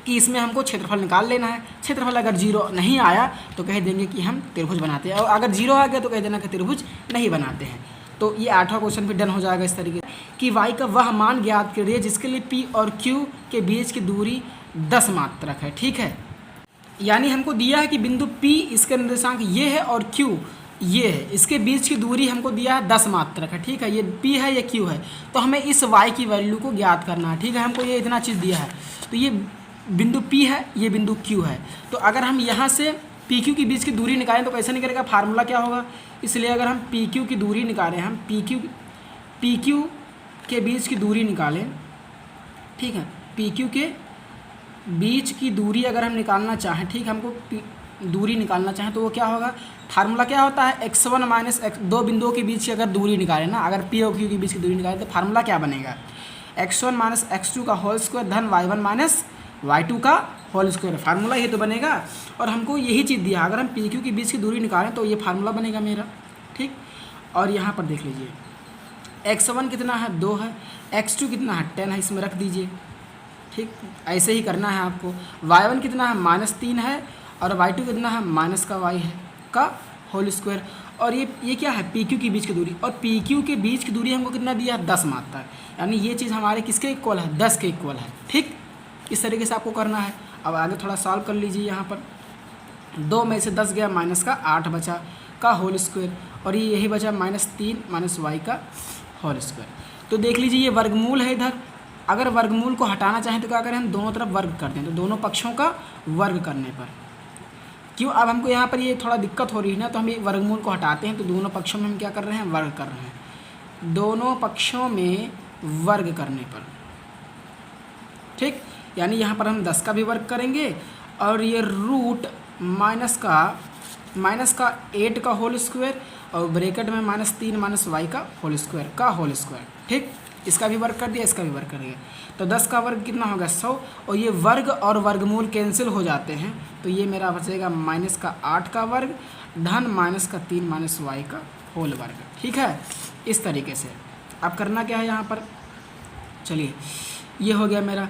कि इसमें हमको क्षेत्रफल निकाल लेना है। क्षेत्रफल अगर 0 नहीं आया तो कह देंगे कि हम त्रिभुज बनाते हैं, और अगर 0 आ गया तो कह देना कि त्रिभुज नहीं बनाते हैं। तो ये 8वां क्वेश्चन भी डन हो जाएगा इस तरीके कि y का वह मान ज्ञात करिए जिसके लिए p और q के बीच की दूरी 10 मात्रक है। ठीक है, यानी हमको दिया है कि बिंदु P, इसके निर्देशांक ये है, और Q ये है, इसके बीच की दूरी हमको दिया है 10 मात्रक है। ठीक है, ये P है, ये Q है, तो हमें इस y की वैल्यू को ज्ञात करना है। ठीक है, हमको ये इतना चीज़ दिया है, तो ये बिंदु P है, ये बिंदु Q है। तो अगर हम यहाँ से PQ के बीच की दूरी निकालें तो कैसे निकलेगा, फार्मूला क्या होगा। इसलिए अगर हम PQ की दूरी निकालें, हम PQ के बीच की दूरी निकालें, ठीक है, PQ के बीच की दूरी अगर हम निकालना चाहें, ठीक, हमको दूरी निकालना चाहें तो वो क्या होगा, फार्मूला क्या होता है, x1 माइनस दो बिंदुओं के बीच की अगर दूरी निकालें ना, अगर P और Q के बीच की दूरी निकालें तो फार्मूला क्या बनेगा, x1 माइनस x2 का होल स्क्वायर धन y1 माइनस y2 का होल स्क्वायर। फार्मूला ये तो बनेगा, और हमको यही चीज़ दिया, अगर हम PQ के बीच की दूरी निकालें तो ये फार्मूला बनेगा मेरा। ठीक, और यहाँ पर देख लीजिए x1 कितना है, 2 है, x2 कितना है, 10 है, इसमें रख दीजिए। ठीक, ऐसे ही करना है आपको। y1 कितना है, -3 है, और y2 कितना है, माइनस का y है का होल स्क्वायर। और ये क्या है, PQ के बीच की दूरी, और PQ के बीच की दूरी हमको कितना दिया है, 10 मात्रक, यानी ये चीज़ हमारे किसके इक्वल है, 10 के इक्वल है। ठीक, इस तरीके से आपको करना है। अब आगे थोड़ा सॉल्व कर लीजिए। यहाँ पर 2 में से 10 गया, माइनस का 8 बचा का होल स्क्वायर, और ये यही बचा -3 माइनस y का होल स्क्वायर। तो देख लीजिए ये वर्गमूल है इधर। अगर वर्गमूल को हटाना चाहें तो क्या करें, हम दोनों तरफ वर्ग करते हैं, तो दोनों पक्षों का वर्ग करने पर क्यों, अब हमको यहाँ पर ये थोड़ा दिक्कत हो रही है ना, तो हम ये वर्गमूल को हटाते हैं, तो दोनों पक्षों में हम क्या कर रहे हैं, वर्ग कर रहे हैं, दोनों पक्षों में वर्ग करने पर। ठीक, यानी यहाँ पर हम 10 का भी वर्ग करेंगे, और ये रूट माइनस का 8 का होल स्क्वायर, और ब्रैकेट में -3 माइनस y का होल स्क्वायर का होल स्क्वायर। ठीक, इसका भी वर्ग कर दिया, इसका भी वर्ग कर दिया, तो 10 का वर्ग कितना होगा, 100, और ये वर्ग और वर्गमूल कैंसिल हो जाते हैं, तो ये मेरा बचेगा -8 का वर्ग धन -3 माइनस y का होल वर्ग। ठीक है, इस तरीके से अब करना क्या है यहाँ पर, चलिए ये हो गया मेरा।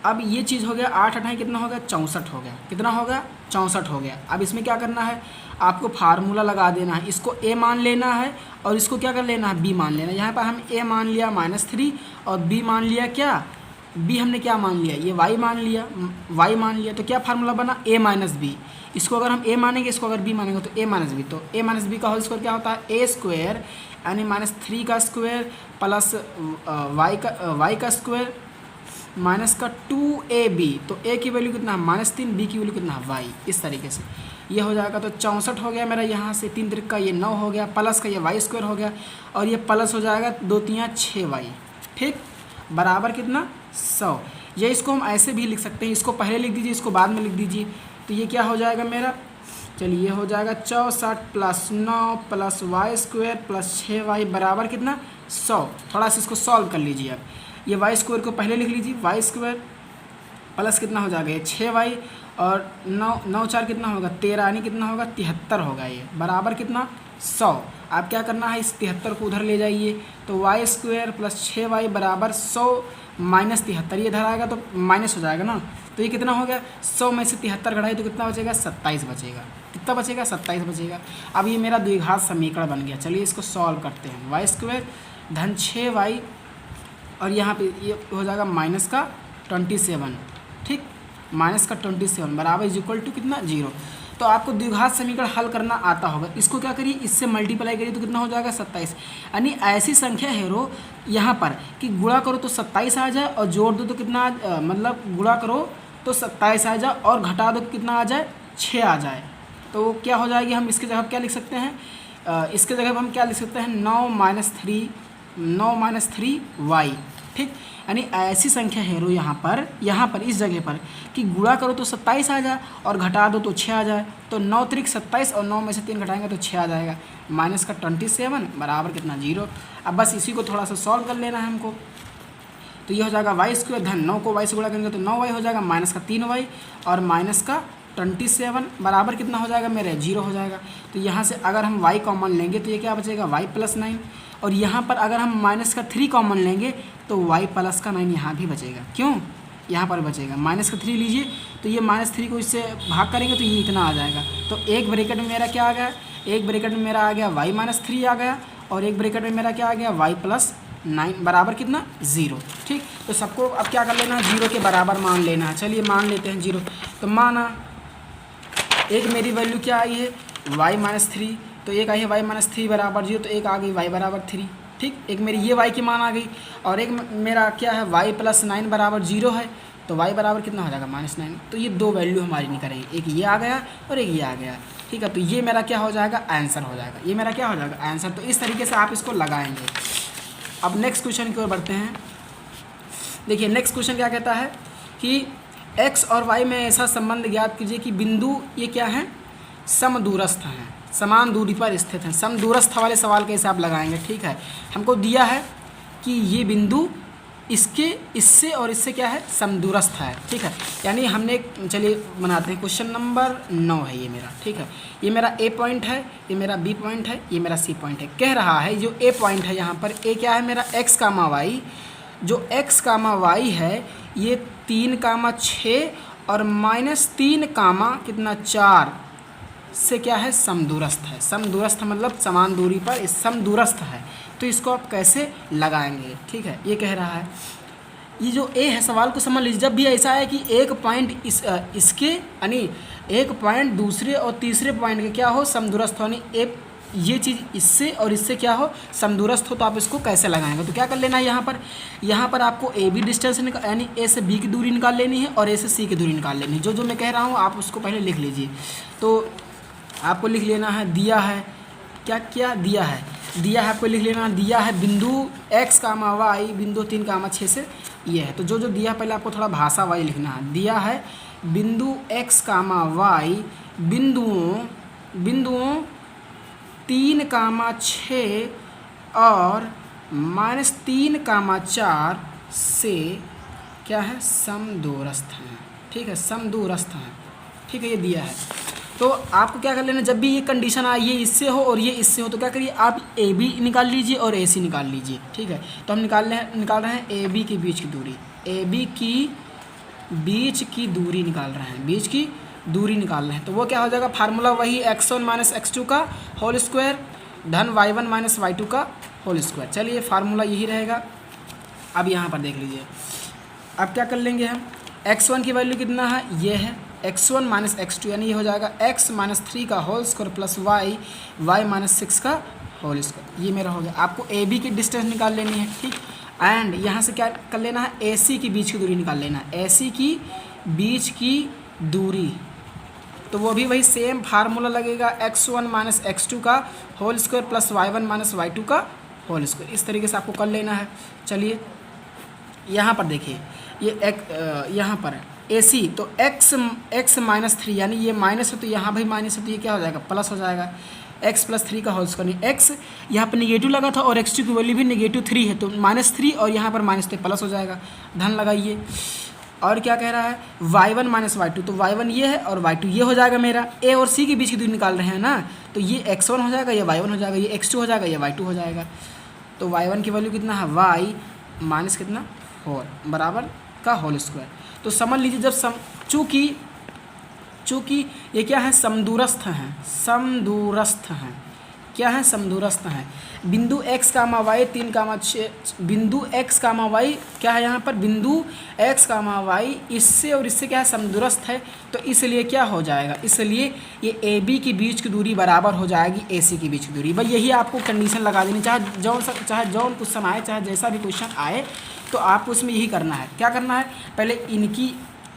अब ये चीज़ हो गया, 8 8 कितना हो गया, 64 हो गया, कितना हो गया, 64 हो गया। अब इसमें क्या करना है, आपको फार्मूला लगा देना है, इसको a मान लेना है, और इसको क्या कर लेना है, b मान लेना है। यहाँ पर हम a मान लिया -3 और b मान लिया क्या, बी हमने क्या मान लिया, ये वाई मान लिया, वाई मान लिया, तो क्या फार्मूला बना ए माइनस बी। इसको अगर हम ए मानेंगे, इसको अगर बी मानेंगे तो ए माइनस बी, तो ए माइनस बी का होल स्क्वायर क्या होता है, ए स्क्वायर यानी -3 का स्क्वायर प्लस वाई का स्क्वायर माइनस का 2ab। तो a की वैल्यू कितना है -3, b की वैल्यू कितना है y। इस तरीके से ये हो जाएगा। तो 64 हो गया मेरा यहाँ से, 3 त्रिक का ये 9 हो गया, प्लस का ये वाई स्क्वायर हो गया, और ये प्लस हो जाएगा 2 3 6y, ठीक, बराबर कितना 100। ये इसको हम ऐसे भी लिख सकते हैं, इसको पहले लिख दीजिए, इसको बाद में लिख दीजिए। तो ये क्या हो जाएगा मेरा, चलिए ये हो जाएगा 64 + 9 + वाई स्क्वायर + 6y बराबर कितना 100। थोड़ा सा इसको सॉल्व कर लीजिए अब। ये वाई स्क्वायर को पहले लिख लीजिए, वाई स्क्वायर प्लस कितना हो जाएगा ये 6y, और 9 4 कितना होगा 13, यानी कितना होगा 73 होगा, ये बराबर कितना 100। आप क्या करना है, इस 73 को उधर ले जाइए, तो वाई स्क्वायर + 6y बराबर 100 - 73, ये इधर आएगा तो माइनस हो जाएगा ना, तो ये कितना हो गया 100 में से 73 घटाई तो कितना बचेगा 27 बचेगा। कितना बचेगा 27 बचेगा। अब ये मेरा द्विघात समीकरण बन गया। चलिए इसको सॉल्व करते हैं। वाई स्क्वायर धन 6y और यहाँ पे ये हो जाएगा -27, ठीक, -27 बराबर = कितना 0। तो आपको द्विघात समीकरण हल करना आता होगा। इसको क्या करिए, इससे मल्टीप्लाई करिए तो कितना हो जाएगा 27। यानी ऐसी संख्या है रो यहाँ पर कि गुणा करो तो 27 आ जाए, और जोड़ दो तो कितना मतलब गुणा करो तो 27 आ जाए, और घटा दो तो कितना आ जाए 6 आ जाए। तो क्या हो जाएगी, हम इसके जगह क्या लिख सकते हैं, इसके जगह हम क्या लिख सकते हैं 9 - 3y, ठीक। यानी ऐसी संख्या है रो यहाँ पर इस जगह पर कि गुणा करो तो 27 आ जाए, और घटा दो तो 6 आ जाए। तो 9 त्रिक 27, और 9 में से 3 घटाएंगे तो 6 आ जाएगा, -27 बराबर कितना 0। अब बस इसी को थोड़ा सा सॉल्व कर लेना है हमको। तो ये हो जाएगा वाई स्क्वायर धन 9 को वाई से गुणा करेंगे तो 9y हो जाएगा, -3y और -27 बराबर कितना हो जाएगा मेरे 0 हो जाएगा। तो यहाँ से अगर हम y कॉमन लेंगे तो ये क्या बचेगा y + 9, और यहाँ पर अगर हम -3 कॉमन लेंगे तो y + 9 यहाँ भी बचेगा। क्यों, यहाँ पर बचेगा -3 लीजिए, तो ये -3 को इससे भाग करेंगे तो ये इतना आ जाएगा। तो एक ब्रैकेट में मेरा क्या आ गया, एक ब्रैकेट में मेरा आ गया y - 3 आ गया, और एक ब्रैकेट में मेरा क्या आ गया y + 9 बराबर कितना 0, ठीक। तो सबको अब क्या कर लेना है 0 के बराबर मान लेना है। चलिए मान लेते हैं 0। तो माना एक मेरी वैल्यू क्या आई है y - 3, तो एक आई है y - 3 बराबर 0, तो एक आ गई y बराबर 3, ठीक। एक मेरी ये y की मान आ गई, और एक मेरा क्या है y + 9 बराबर 0 है, तो y बराबर कितना हो जाएगा -9। तो ये दो वैल्यू हमारी निकलेगी, एक ये आ गया और एक ये आ गया, ठीक है। तो ये मेरा क्या हो जाएगा आंसर हो जाएगा, ये मेरा क्या हो जाएगा आंसर। तो इस तरीके से आप इसको लगाएंगे। अब नेक्स्ट क्वेश्चन की ओर बढ़ते हैं। देखिए नेक्स्ट क्वेश्चन क्या कहता है कि x और y में ऐसा संबंध ज्ञात कीजिए कि बिंदु ये क्या है समदूरस्थ हैं, समान दूरी पर स्थित हैं। समदूरस्थ वाले सवाल कैसे आप लगाएंगे, ठीक है। हमको दिया है कि ये बिंदु इससे और इससे क्या है समदूरस्थ है, ठीक है। यानी हमने चलिए बनाते हैं, क्वेश्चन नंबर 9 है ये मेरा, ठीक है। ये मेरा A पॉइंट है, ये मेरा B पॉइंट है, ये मेरा C पॉइंट है। कह रहा है जो A पॉइंट है यहाँ पर A क्या है मेरा x, y, जो x, y है ये 3, 6 और -3, कितना 4 से क्या है समदूरस्थ है। समदूरस्थ मतलब समान दूरी पर समदूरस्थ है। तो इसको आप कैसे लगाएंगे, ठीक है। ये कह रहा है ये जो A है, सवाल को समझ लीजिए। जब भी ऐसा है कि एक पॉइंट इसके यानी एक पॉइंट दूसरे और तीसरे पॉइंट के क्या हो समदूरस्थ हो, यानी ये चीज़ इससे और इससे क्या हो समदूरस्थ हो, तो आप इसको कैसे लगाएंगे। तो क्या कर लेना है यहाँ पर आपको AB डिस्टेंस यानी A से B की दूरी निकाल लेनी है, और A से C की दूरी निकाल लेनी है। जो मैं कह रहा हूँ आप उसको पहले लिख लीजिए। तो आपको लिख लेना है, दिया है क्या दिया है आपको लिख लेना, दिया है बिंदु x, y, बिंदु 3, 6 से ये है। तो जो दिया है पहले आपको थोड़ा भाषा वाई लिखना है। दिया है बिंदु x, y बिंदुओं 3, 6 और -3, 4 से क्या है समदूरस्थ हैं, ठीक है, समदूरस्थ हैं, ठीक है। ये दिया है। तो आपको क्या कर लेना, जब भी ये कंडीशन आए ये इससे हो और ये इससे हो, तो क्या करिए आप AB निकाल लीजिए और AC निकाल लीजिए, ठीक है। तो हम निकाल रहे हैं AB के बीच की दूरी, AB की बीच की दूरी निकाल रहे हैं, बीच की दूरी निकाल रहे हैं। तो वो क्या हो जाएगा फार्मूला वही x1 - x2 का होल स्क्वायर धन y1 - y2 का होल स्क्वायर। चलिए फार्मूला यही रहेगा। अब यहाँ पर देख लीजिए अब क्या कर लेंगे हम, x1 की वैल्यू कितना है, ये है x1 माइनस x2, यानी ये हो जाएगा x माइनस 3 का whole square plus y minus 6 का होल स्क्वायर। ये मेरा हो गया। आपको ए बी की डिस्टेंस निकाल लेनी है, ठीक। एंड यहाँ से क्या कर लेना है, ए सी की बीच की दूरी निकाल लेना है, ए सी की बीच की दूरी। तो वो भी वही सेम फार्मूला लगेगा, x1 माइनस x2 का whole square plus y1 minus y2 का होल स्क्वायर। इस तरीके से आपको कर लेना है। चलिए यहाँ पर देखिए, ये यहाँ पर ए सी, तो x माइनस 3, यानी ये माइनस है तो यहाँ भी माइनस है, तो ये क्या हो जाएगा, प्लस हो जाएगा, x प्लस 3 का होल स्क्वायर। x यहाँ पर नेगेटिव लगा था और x2 की वैल्यू भी -3 है, तो -3 और यहाँ पर माइनस, तो प्लस हो जाएगा, धन लगाइए। और क्या कह रहा है, y1 माइनस y2, तो y1 ये है और y2 ये हो जाएगा मेरा। a और c के बीच की दूरी निकाल रहे हैं ना, तो ये x1 हो जाएगा, ये y1 हो जाएगा, ये x2 हो जाएगा, ये y2 हो जाएगा। तो y1 की वैल्यू कितना है, y माइनस कितना 4 बराबर का होल स्क्वायर। तो समझ लीजिए, जब चूँकि ये क्या है, समदूरस्थ हैं, क्या है, समदूरस्थ हैं। बिंदु x कामा y 3,6, बिंदु x कामा y क्या है यहाँ पर, बिंदु x कामा y इससे और इससे क्या है, समदूरस्थ है। तो इसलिए क्या हो जाएगा, इसलिए ये ए बी के बीच की दूरी बराबर हो जाएगी ए सी के बीच की दूरी। भाई यही आपको कंडीशन लगा देनी, चाहे जौन क्वेश्चन आए, चाहे जैसा भी क्वेश्चन आए, तो आपको उसमें यही करना है। क्या करना है,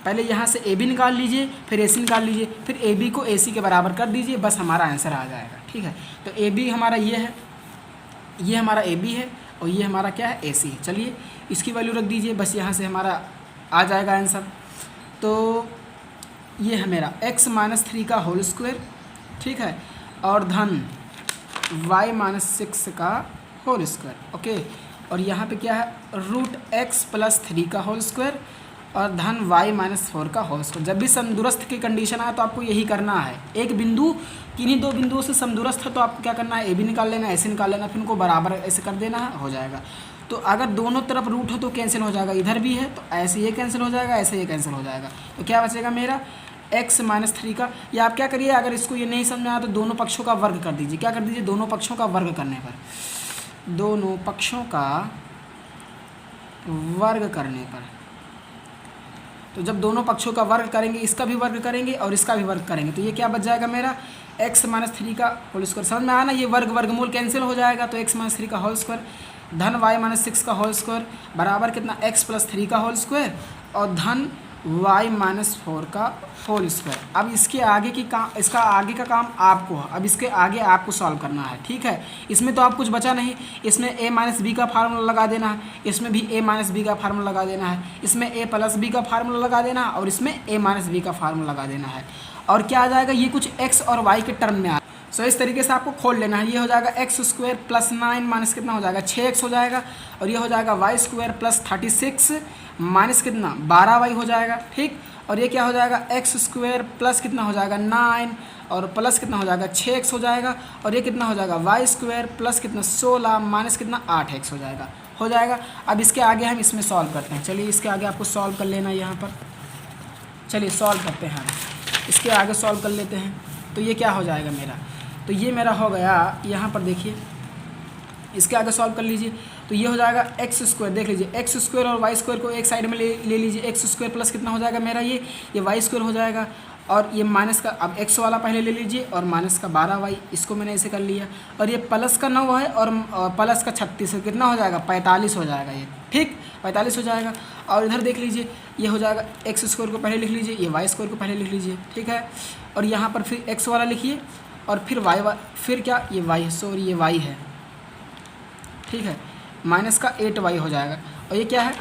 पहले यहाँ से ए बी निकाल लीजिए, फिर ए सी निकाल लीजिए, फिर ए बी को ए सी के बराबर कर दीजिए, बस हमारा आंसर आ जाएगा, ठीक है। तो ए बी हमारा ये है, ये हमारा ए बी है और ये हमारा क्या है, ए सी है। चलिए इसकी वैल्यू रख दीजिए, बस यहाँ से हमारा आ जाएगा आंसर। तो ये है मेरा x माइनस 3 का होल स्क्वायर, ठीक है, और धन y माइनस 6 का होल स्क्वायर, ओके। और यहाँ पे क्या है, √x प्लस 3 का होल स्क्वायर और धन y माइनस 4 का होल स्क्वायर। जब भी समदूरस्थ की कंडीशन आए तो आपको यही करना है। एक बिंदु किन्हीं दो बिंदुओं से समदूरस्थ है तो आपको क्या करना है, ए बी निकाल लेना, ऐसे निकाल लेना, फिर उनको बराबर ऐसे कर देना है, हो जाएगा। तो अगर दोनों तरफ रूट हो तो कैंसिल हो जाएगा, इधर भी है तो ऐसे ये कैंसिल हो जाएगा, ऐसे ये कैंसिल हो जाएगा। तो क्या बचेगा मेरा, x माइनस 3 का, या आप क्या करिए, अगर इसको ये नहीं समझ में आया तो दोनों पक्षों का वर्ग कर दीजिए। क्या कर दीजिए, दोनों पक्षों का वर्ग करने पर, दोनों पक्षों का वर्ग करने पर, तो जब दोनों पक्षों का वर्ग करेंगे, इसका भी वर्ग करेंगे और इसका भी वर्ग करेंगे, तो ये क्या बच जाएगा मेरा, x माइनस 3 का होल स्क्वायर। समझ में आया ना, ये वर्गमूल कैंसिल हो जाएगा, तो x माइनस 3 का होल स्क्वायर धन y माइनस 6 का होल स्क्वायर बराबर कितना, x प्लस 3 का होल स्क्वायर और धन y माइनस 4 का होल स्क्वायर। अब इसके आगे की काम, इसका आगे का काम आपको है, अब इसके आगे आपको सॉल्व करना है, ठीक है। इसमें तो आप कुछ बचा नहीं, इसमें a माइनस बी का फार्मूला लगा देना है, इसमें भी a माइनस बी का फार्मूला लगा देना है, इसमें a प्लस बी का फार्मूला लगा देना है और इसमें a माइनस बी का फार्मूला लगा देना है। और क्या आ जाएगा, ये कुछ x और y के टर्म में आ, सो इस तरीके से आपको खोल लेना है। ये हो जाएगा एक्स स्क्वायर प्लस 9 माइनस कितना हो जाएगा, 6x हो जाएगा, और ये हो जाएगा वाई स्क्वायर प्लस 36 माइनस कितना 12y हो जाएगा, ठीक। और ये क्या हो जाएगा, एक्स स्क्वायर प्लस कितना हो जाएगा 9 और प्लस कितना हो जाएगा 6x हो जाएगा, और ये कितना हो जाएगा वाई स्क्वायर प्लस कितना 16 माइनस कितना 8x हो जाएगा। अब इसके आगे हम इसमें सॉल्व करते हैं। चलिए इसके आगे आपको सॉल्व कर लेना है यहाँ पर, चलिए सॉल्व करते हैं, इसके आगे सॉल्व कर लेते हैं। तो ये क्या हो जाएगा मेरा, तो ये मेरा हो गया, यहाँ पर देखिए इसके आगे सॉल्व कर लीजिए। तो ये हो जाएगा एक्स स्क्वायर, देख लीजिए एक्स स्क्वायर और वाई स्क्वायर को एक साइड में ले लीजिए, एक्स स्क्वायर प्लस कितना हो जाएगा मेरा, ये वाई स्क्वायर हो जाएगा, और ये माइनस का, अब एक्स वाला पहले ले लीजिए और माइनस का 12y, इसको मैंने ऐसे कर लिया, और ये प्लस का 9 है और प्लस का 36 है, कितना हो जाएगा 45 हो जाएगा ये, ठीक 45 हो जाएगा। और इधर देख लीजिए ये हो जाएगा एक्स स्क्वायर को पहले लिख लीजिए, ये वाई स्क्वायर को पहले लिख लीजिए, ठीक है। और यहाँ पर फिर एक्स वाला लिखिए और फिर वाई फिर क्या, ये वाई, सॉरी ये वाई है, ठीक है, माइनस का 8y हो जाएगा, और ये क्या है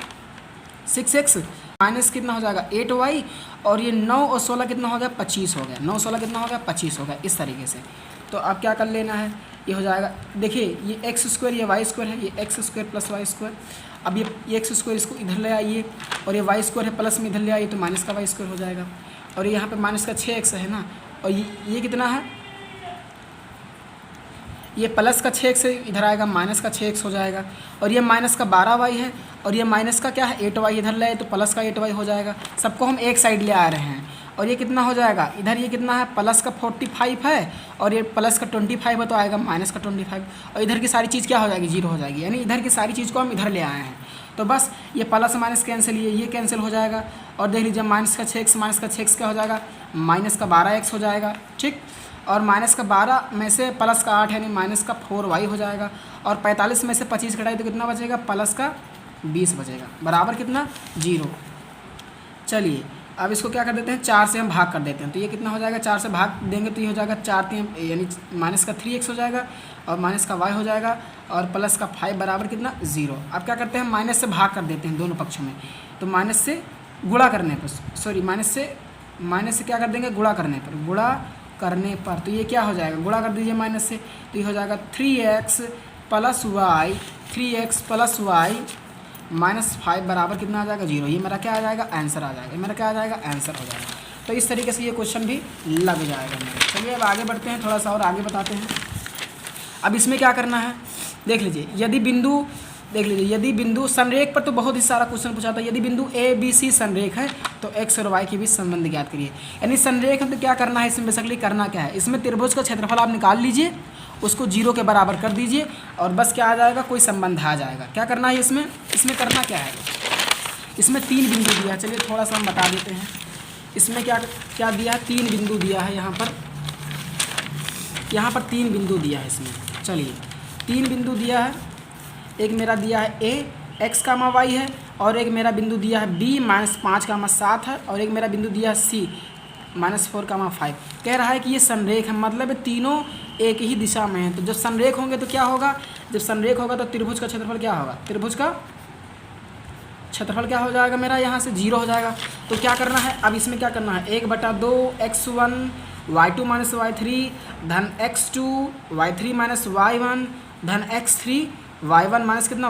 6x माइनस कितना हो जाएगा 8y, और ये 9 और 16 कितना हो गया 25 हो गया, 9 16 कितना हो गया 25 हो गया, इस तरीके से। तो अब क्या कर लेना है, ये हो जाएगा, देखिए ये एक्स स्क्वायर ये वाई स्क्वायर है, ये x square plus y square, अब ये एक्स स्क्वायर इसको इधर ले आइए, और ये वाई स्क्वायर है प्लस में इधर ले आइए, तो माइनस का वाई स्क्वायर हो जाएगा, और यहाँ पे माइनस का 6x है ना, और ये कितना है, ये प्लस का 6x इधर आएगा, माइनस का 6x हो जाएगा, और ये माइनस का 12y है, और ये माइनस का क्या है 8y, इधर ले आए तो प्लस का 8y हो जाएगा। सबको हम एक साइड ले आ रहे हैं, और ये कितना हो जाएगा, इधर ये कितना है प्लस का 45 है, और ये प्लस का 25 है, तो आएगा माइनस का 25, और इधर की सारी चीज़ क्या हो जाएगी 0 हो जाएगी, यानी इधर की सारी चीज़ को हम इधर ले आए हैं। तो बस ये प्लस माइनस कैंसिल, ये कैंसिल हो जाएगा। और देख लीजिए माइनस का 6x क्या हो जाएगा, माइनस का 12x हो जाएगा, ठीक। और माइनस का 12 में से प्लस का 8 यानी माइनस का 4y हो जाएगा। और 45 में से 25 घटाई तो कितना बचेगा, प्लस का 20 बचेगा, बराबर कितना, 0। चलिए अब इसको क्या कर देते हैं, 4 से हम भाग कर देते हैं। तो ये कितना हो जाएगा, 4 से भाग देंगे तो ये हो जाएगा 4 3 यानी माइनस का 3x हो जाएगा और माइनस का y हो जाएगा और प्लस का 5 बराबर कितना, 0। अब क्या करते हैं, माइनस से भाग कर देते हैं दोनों पक्षों में। तो माइनस से गुणा करने पर, सॉरी माइनस से क्या कर देंगे, गुणा करने पर। तो ये क्या हो जाएगा, गुणा कर दीजिए माइनस से, तो ये हो जाएगा 3x प्लस y -5 बराबर कितना आ जाएगा, 0। ये मेरा क्या आ जाएगा, आंसर आ जाएगा, मेरा क्या आ जाएगा, आंसर हो जाएगा। तो इस तरीके से ये क्वेश्चन भी लग जाएगा मेरा। चलिए अब आगे बढ़ते हैं, थोड़ा सा और आगे बताते हैं। अब इसमें क्या करना है, देख लीजिए, यदि बिंदु संरेख पर तो बहुत ही सारा क्वेश्चन पूछा था। यदि बिंदु ABC संरेख है तो x और y के बीच संबंध ज्ञात करिए। यानी संरेख है तो क्या करना है, इसमें बेसिकली करना क्या है, इसमें त्रिभुज का क्षेत्रफल आप निकाल लीजिए, उसको 0 के बराबर कर दीजिए और बस क्या आ जाएगा, कोई संबंध आ जाएगा। क्या करना है इसमें करना क्या है, इसमें 3 बिंदु दिया है। चलिए थोड़ा सा हम बता देते हैं, इसमें क्या दिया है, 3 बिंदु दिया है यहाँ पर 3 बिंदु दिया है इसमें। चलिए 3 बिंदु दिया है, एक मेरा दिया है A x, y है, और एक मेरा बिंदु दिया है B -5, 7 है, और एक मेरा बिंदु दिया है C -4, 5। कह रहा है कि ये संरेख है, मतलब तीनों एक ही दिशा में है। तो जब संरेख होंगे तो क्या होगा, तो त्रिभुज का क्षेत्रफल क्या होगा, क्या हो जाएगा मेरा, यहाँ से 0 हो जाएगा। तो क्या करना है, अब इसमें क्या करना है, 1/2 x1 y2 - y3 धन x2 y3 - y1 धन x3 y1 माइनस कितना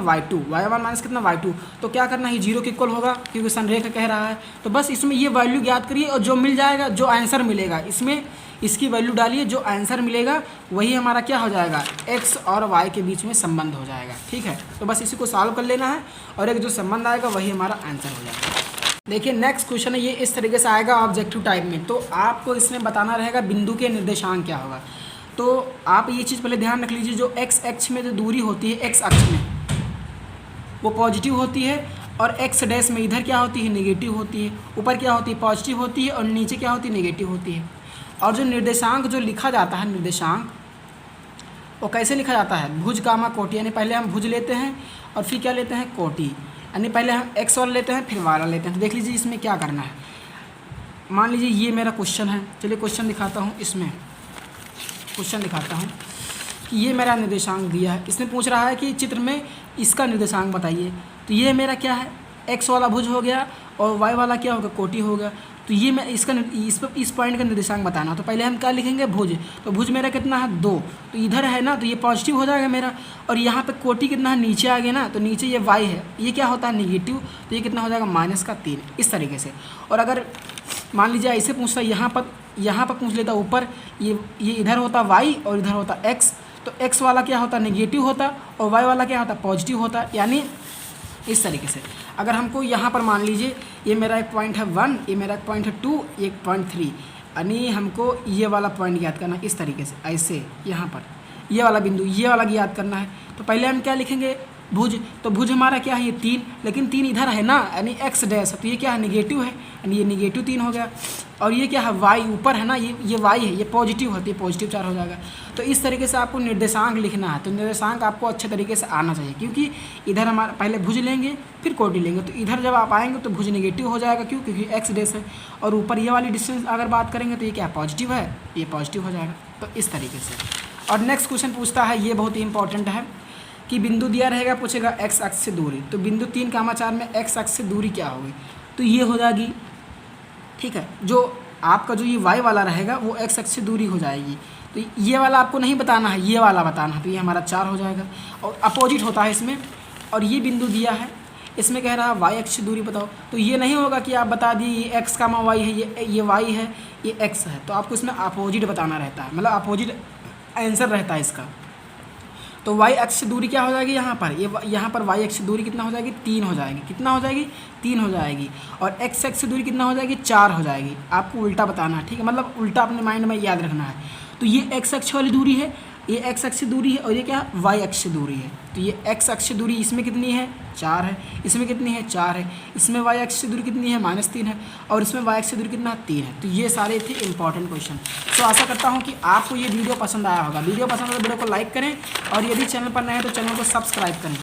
y2 तो क्या करना है, 0 के इक्वल होगा क्योंकि संरेख कह रहा है। तो बस इसमें ये वैल्यू ज्ञात करिए और जो मिल जाएगा, जो आंसर मिलेगा इसमें इसकी वैल्यू डालिए, जो आंसर मिलेगा वही हमारा क्या हो जाएगा, x और y के बीच में संबंध हो जाएगा, ठीक है। तो बस इसी को सॉल्व कर लेना है और एक जो संबंध आएगा वही हमारा आंसर हो जाएगा। देखिए नेक्स्ट क्वेश्चन है, ये इस तरीके से आएगा ऑब्जेक्टिव टाइप में। तो आपको इसमें बताना रहेगा बिंदु के निर्देशांक क्या होगा। तो आप ये चीज़ पहले ध्यान रख लीजिए, जो x अक्ष में जो दूरी होती है, x अक्ष में वो पॉजिटिव होती है और x डैश में इधर क्या होती है, नेगेटिव होती है। ऊपर क्या होती है, पॉजिटिव होती है और नीचे क्या होती है, नेगेटिव होती है। और जो निर्देशांक जो लिखा जाता है, निर्देशांक वो कैसे लिखा जाता है, भुज गामा कोटि, यानी पहले हम भुज लेते हैं और फिर क्या लेते हैं, कोटि, यानी पहले हम x वाला लेते हैं फिर y वाला लेते हैं। तो देख लीजिए इसमें क्या करना है, मान लीजिए ये मेरा क्वेश्चन है। चलिए क्वेश्चन दिखाता हूँ, इसमें क्वेश्चन दिखाता हूँ कि ये मेरा निर्देशांक दिया है। इसमें पूछ रहा है कि चित्र में इसका निर्देशांक बताइए। तो ये मेरा क्या है, x वाला भुज हो गया और y वाला क्या होगा, कोटि हो गया। तो ये मैं इस पॉइंट का निर्देशांक बताना। तो पहले हम क्या लिखेंगे, भुज। तो भुज मेरा कितना है, 2। तो इधर है ना, तो ये पॉजिटिव हो जाएगा मेरा। और यहाँ पे कोटि कितना है, नीचे आ गया ना, तो नीचे ये y है, ये क्या होता है, नेगेटिव। तो ये कितना हो जाएगा, -3, इस तरीके से। और अगर मान लीजिए ऐसे पूछता है, यहाँ पर पूछ लेता ऊपर, ये इधर होता y और इधर होता x। तो x वाला क्या होता, नेगेटिव होता और y वाला क्या होता, पॉजिटिव होता, यानी इस तरीके से। अगर हमको यहाँ पर मान लीजिए ये मेरा एक पॉइंट है 1, ये मेरा एक पॉइंट है 2, ये पॉइंट 3, यानी हमको ये वाला पॉइंट ज्ञात करना है इस तरीके से, ऐसे यहाँ पर ये वाला बिंदु, ये वाला ज्ञात करना है। तो पहले हम क्या लिखेंगे, भुज। तो भुज हमारा क्या है, ये 3, लेकिन 3 इधर है ना, यानी x डैश, तो ये क्या है, नेगेटिव है, यानी ये नेगेटिव 3 हो गया। और ये क्या है, y ऊपर है ना, ये y है, ये पॉजिटिव होती है, पॉजिटिव 4 हो जाएगा। तो इस तरीके से आपको निर्देशांक लिखना है। तो निर्देशांक आपको अच्छे तरीके से आना चाहिए, क्योंकि इधर हमारा पहले भुज लेंगे फिर कोटि लेंगे। तो इधर जब आप आएंगे तो भुज नेगेटिव हो जाएगा, क्यों, क्योंकि x डैश है। और ऊपर ये वाली डिस्टेंस अगर बात करेंगे तो ये क्या पॉजिटिव है, ये पॉजिटिव हो जाएगा। तो इस तरीके से। और नेक्स्ट क्वेश्चन पूछता है, ये बहुत ही इंपॉर्टेंट है कि बिंदु दिया रहेगा, पूछेगा x अक्ष से दूरी। तो बिंदु 3,4 में x अक्ष से दूरी क्या होगी, तो ये हो जाएगी, ठीक है। जो आपका जो ये y वाला रहेगा वो x अक्ष से दूरी हो जाएगी। तो ये वाला आपको नहीं बताना है, ये वाला बताना है। तो ये हमारा 4 हो जाएगा और अपोजिट होता है इसमें। और ये बिंदु दिया है, इसमें कह रहा है y अक्ष से दूरी बताओ। तो ये नहीं होगा कि आप बता दिए ये x, y है, ये y है, ये x है। तो आपको इसमें अपोजिट बताना रहता है, मतलब अपोजिट आंसर रहता है इसका। तो y अक्ष से दूरी क्या हो जाएगी, यहाँ पर y अक्ष से दूरी कितना हो जाएगी, 3 हो जाएगी। कितना हो जाएगी, 3 हो जाएगी। और x अक्ष से दूरी कितना हो जाएगी, 4 हो जाएगी। आपको उल्टा बताना है, ठीक है, मतलब उल्टा अपने माइंड में याद रखना है। तो ये x अक्ष वाली दूरी है ये एक्स अक्ष दूरी है और ये क्या वाई अक्ष दूरी है। तो ये एक्स अक्ष दूरी इसमें कितनी है 4 है, इसमें कितनी है 4 है, इसमें वाई अक्ष दूरी कितनी है -3 है और इसमें वाई अक्ष दूरी कितना 3 है। तो ये सारे थे इंपॉर्टेंट क्वेश्चन। सो आशा करता हूँ कि आपको ये वीडियो पसंद आया होगा। वीडियो पसंद है तो वीडियो को लाइक करें और यदि चैनल पर नए हैं तो चैनल को सब्सक्राइब करें।